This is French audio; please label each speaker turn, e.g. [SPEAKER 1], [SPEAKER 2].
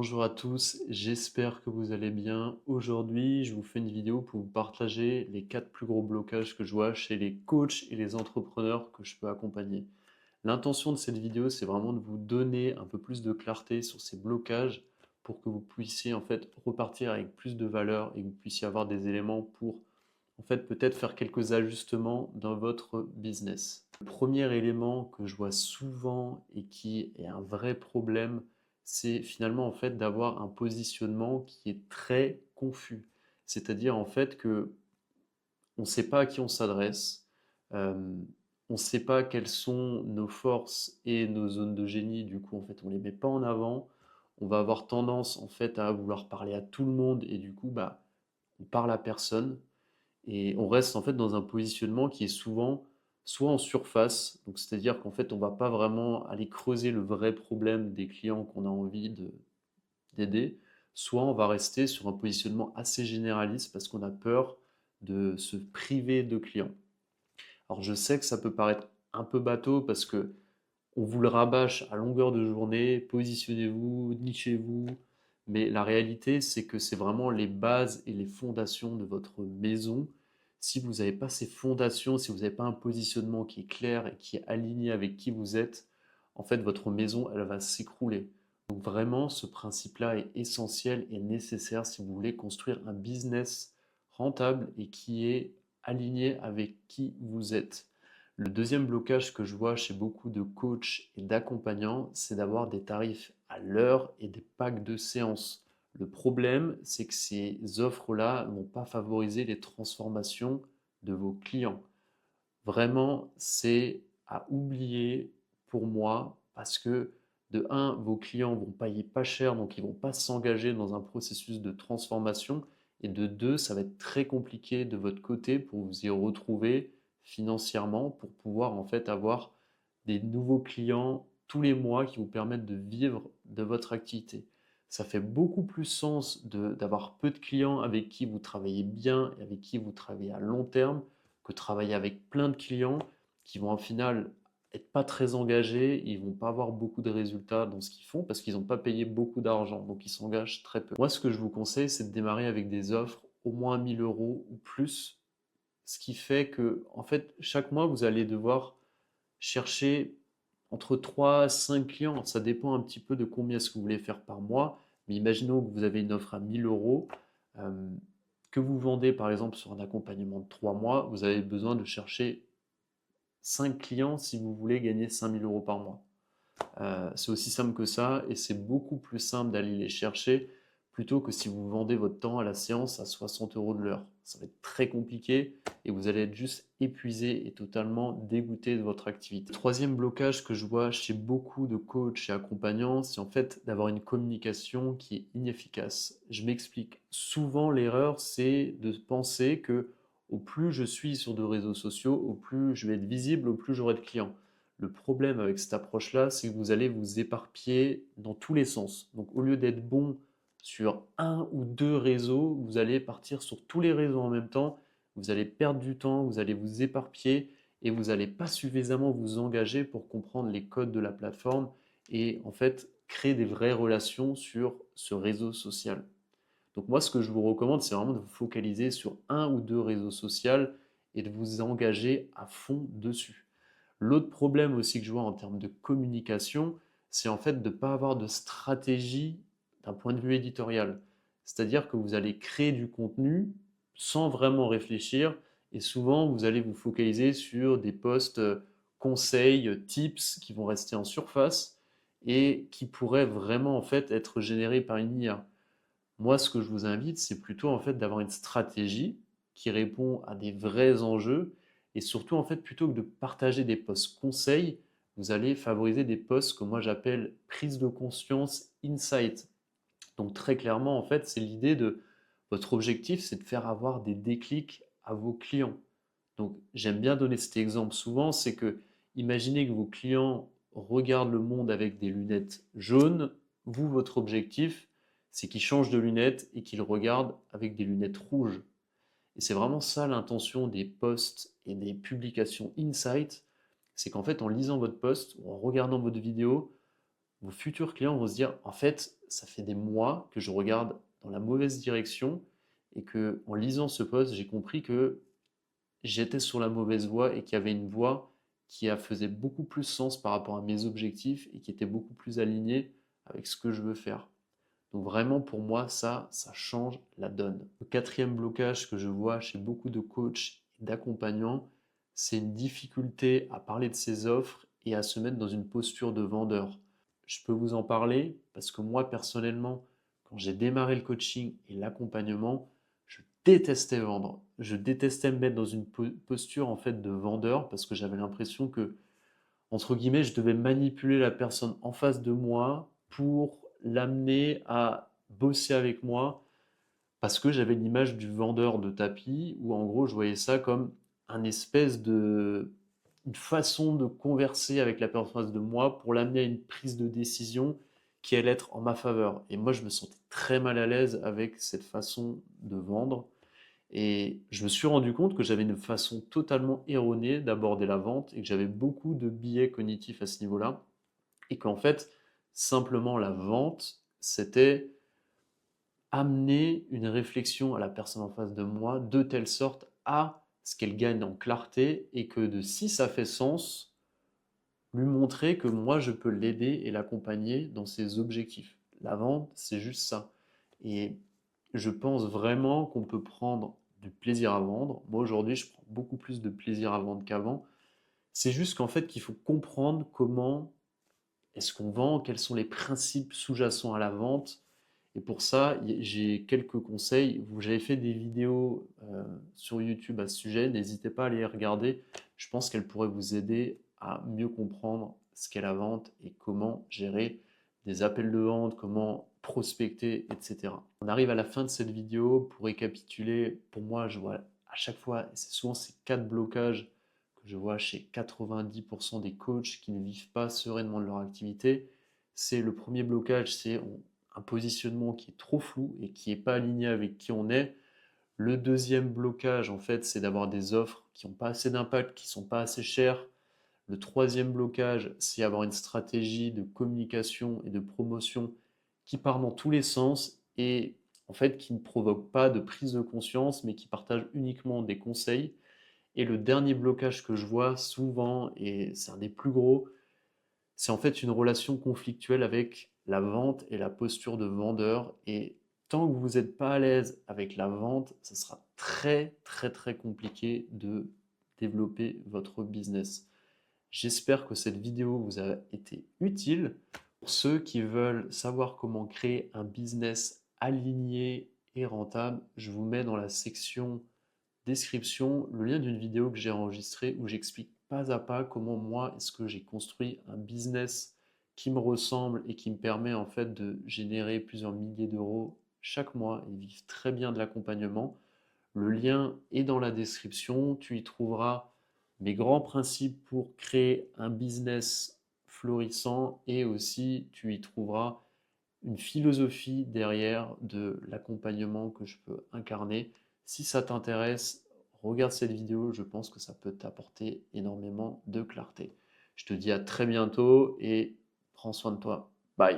[SPEAKER 1] Bonjour à tous, j'espère que vous allez bien. Aujourd'hui, je vous fais une vidéo pour vous partager les 4 plus gros blocages que je vois chez les coachs et les entrepreneurs que je peux accompagner. L'intention de cette vidéo, c'est vraiment de vous donner un peu plus de clarté sur ces blocages pour que vous puissiez en fait repartir avec plus de valeur et que vous puissiez avoir des éléments pour en fait peut-être faire quelques ajustements dans votre business. Le premier élément que je vois souvent et qui est un vrai problème, c'est finalement en fait d'avoir un positionnement qui est très confus. C'est-à-dire en fait que on ne sait pas à qui on s'adresse, euh, on ne sait pas quelles sont nos forces et nos zones de génie, du coup en fait on ne les met pas en avant, on va avoir tendance en fait à vouloir parler à tout le monde et du coup bah on parle à personne et on reste en fait dans un positionnement qui est souvent soit en surface, donc c'est-à-dire qu'en fait on va pas vraiment aller creuser le vrai problème des clients qu'on a envie d'aider, soit on va rester sur un positionnement assez généraliste parce qu'on a peur de se priver de clients. Alors je sais que ça peut paraître un peu bateau parce que on vous le rabâche à longueur de journée, positionnez-vous, nichez-vous, mais la réalité c'est que c'est vraiment les bases et les fondations de votre maison. Si vous n'avez pas ces fondations, si vous n'avez pas un positionnement qui est clair et qui est aligné avec qui vous êtes, en fait votre maison elle va s'écrouler. Donc vraiment ce principe-là est essentiel et nécessaire si vous voulez construire un business rentable et qui est aligné avec qui vous êtes. Le deuxième blocage que je vois chez beaucoup de coachs et d'accompagnants, c'est d'avoir des tarifs à l'heure et des packs de séances. Le problème, c'est que ces offres-là ne vont pas favoriser les transformations de vos clients. Vraiment, c'est à oublier pour moi parce que de un, vos clients vont payer pas cher, donc ils vont pas s'engager dans un processus de transformation. Et de deux, ça va être très compliqué de votre côté pour vous y retrouver financièrement, pour pouvoir en fait avoir des nouveaux clients tous les mois qui vous permettent de vivre de votre activité. Ça fait beaucoup plus sens d'avoir peu de clients avec qui vous travaillez bien et avec qui vous travaillez à long terme que travailler avec plein de clients qui vont au final être pas très engagés, ils vont pas avoir beaucoup de résultats dans ce qu'ils font parce qu'ils n'ont pas payé beaucoup d'argent, donc ils s'engagent très peu. Moi, ce que je vous conseille, c'est de démarrer avec des offres au moins 1000 euros ou plus, ce qui fait que, en fait, chaque mois, vous allez devoir chercher entre 3 à 5 clients. Ça dépend un petit peu de combien est-ce que vous voulez faire par mois. Mais imaginons que vous avez une offre à 1000 euros, euh, que vous vendez par exemple sur un accompagnement de 3 mois, vous avez besoin de chercher 5 clients si vous voulez gagner 5000 euros par mois. C'est aussi simple que ça et c'est beaucoup plus simple d'aller les chercher plutôt que si vous vendez votre temps à la séance à 60 euros de l'heure. Ça va être très compliqué et vous allez être juste épuisé et totalement dégoûté de votre activité. Le troisième blocage que je vois chez beaucoup de coachs et accompagnants, c'est en fait d'avoir une communication qui est inefficace. Je m'explique. Souvent, l'erreur, c'est de penser que au plus je suis sur de réseaux sociaux, au plus je vais être visible, au plus j'aurai de clients. Le problème avec cette approche-là, c'est que vous allez vous éparpiller dans tous les sens. Donc au lieu d'être bon sur un ou deux réseaux, vous allez partir sur tous les réseaux en même temps, vous allez perdre du temps, vous allez vous éparpiller et vous n'allez pas suffisamment vous engager pour comprendre les codes de la plateforme et en fait créer des vraies relations sur ce réseau social. Donc moi, ce que je vous recommande, c'est vraiment de vous focaliser sur un ou deux réseaux sociaux et de vous engager à fond dessus. L'autre problème aussi que je vois en termes de communication, c'est en fait de ne pas avoir de stratégie d'un point de vue éditorial. C'est-à-dire que vous allez créer du contenu sans vraiment réfléchir et souvent vous allez vous focaliser sur des posts conseils, tips qui vont rester en surface et qui pourraient vraiment en fait être générés par une IA. Moi, ce que je vous invite, c'est plutôt en fait d'avoir une stratégie qui répond à des vrais enjeux et surtout en fait plutôt que de partager des posts conseils, vous allez favoriser des posts que moi j'appelle prise de conscience insight. Donc très clairement en fait, c'est l'idée de votre objectif, c'est de faire avoir des déclics à vos clients. Donc j'aime bien donner cet exemple souvent, c'est que imaginez que vos clients regardent le monde avec des lunettes jaunes, vous, votre objectif, c'est qu'ils changent de lunettes et qu'ils regardent avec des lunettes rouges. Et c'est vraiment ça l'intention des posts et des publications Insight, c'est qu'en fait en lisant votre post ou en regardant votre vidéo, vos futurs clients vont se dire, en fait, ça fait des mois que je regarde dans la mauvaise direction et que en lisant ce post, j'ai compris que j'étais sur la mauvaise voie et qu'il y avait une voie faisait beaucoup plus sens par rapport à mes objectifs et qui était beaucoup plus alignée avec ce que je veux faire. Donc vraiment, pour moi, ça change la donne. Le quatrième blocage que je vois chez beaucoup de coachs et d'accompagnants, c'est une difficulté à parler de ses offres et à se mettre dans une posture de vendeur. Je peux vous en parler parce que moi, personnellement, quand j'ai démarré le coaching et l'accompagnement, je détestais vendre. Je détestais me mettre dans une posture en fait de vendeur parce que j'avais l'impression que entre guillemets, je devais manipuler la personne en face de moi pour l'amener à bosser avec moi parce que j'avais l'image du vendeur de tapis où en gros je voyais ça comme un espèce de une façon de converser avec la personne en face de moi pour l'amener à une prise de décision qui allait être en ma faveur. Et moi je me sentais très mal à l'aise avec cette façon de vendre et je me suis rendu compte que j'avais une façon totalement erronée d'aborder la vente et que j'avais beaucoup de biais cognitifs à ce niveau-là. Et qu'en fait, simplement la vente, c'était amener une réflexion à la personne en face de moi de telle sorte à ce qu'elle gagne en clarté et que de si ça fait sens, lui montrer que moi je peux l'aider et l'accompagner dans ses objectifs. La vente, c'est juste ça. Et je pense vraiment qu'on peut prendre du plaisir à vendre. Moi aujourd'hui, je prends beaucoup plus de plaisir à vendre qu'avant. C'est juste qu'en fait, qu'il faut comprendre comment est-ce qu'on vend, quels sont les principes sous-jacents à la vente. Et pour ça, j'ai quelques conseils. J'avais fait des vidéos sur YouTube à ce sujet. N'hésitez pas à aller les regarder. Je pense qu'elles pourraient vous aider à mieux comprendre ce qu'est la vente et comment gérer des appels de vente, comment prospecter, etc. On arrive à la fin de cette vidéo. Pour récapituler, pour moi, je vois à chaque fois, et c'est souvent ces 4 blocages que je vois chez 90% des coachs qui ne vivent pas sereinement de leur activité. C'est le premier blocage, c'est un positionnement qui est trop flou et qui n'est pas aligné avec qui on est. Le deuxième blocage, en fait, c'est d'avoir des offres qui n'ont pas assez d'impact, qui ne sont pas assez chères. Le troisième blocage, c'est avoir une stratégie de communication et de promotion qui part dans tous les sens et en fait qui ne provoque pas de prise de conscience, mais qui partage uniquement des conseils. Et le dernier blocage que je vois souvent, et c'est un des plus gros, c'est en fait une relation conflictuelle avec la vente et la posture de vendeur. Et tant que vous n'êtes pas à l'aise avec la vente, ce sera très très très compliqué de développer votre business. J'espère que cette vidéo vous a été utile. Pour ceux qui veulent savoir comment créer un business aligné et rentable, je vous mets dans la section description le lien d'une vidéo que j'ai enregistrée où j'explique pas à pas comment moi est-ce que j'ai construit un business qui me ressemble et qui me permet en fait de générer plusieurs milliers d'euros chaque mois et vivre très bien de l'accompagnement. Le lien est dans la description. Tu y trouveras mes grands principes pour créer un business florissant et aussi tu y trouveras une philosophie derrière de l'accompagnement que je peux incarner. Si ça t'intéresse, regarde cette vidéo, je pense que ça peut t'apporter énormément de clarté. Je te dis à très bientôt et prends soin de toi. Bye.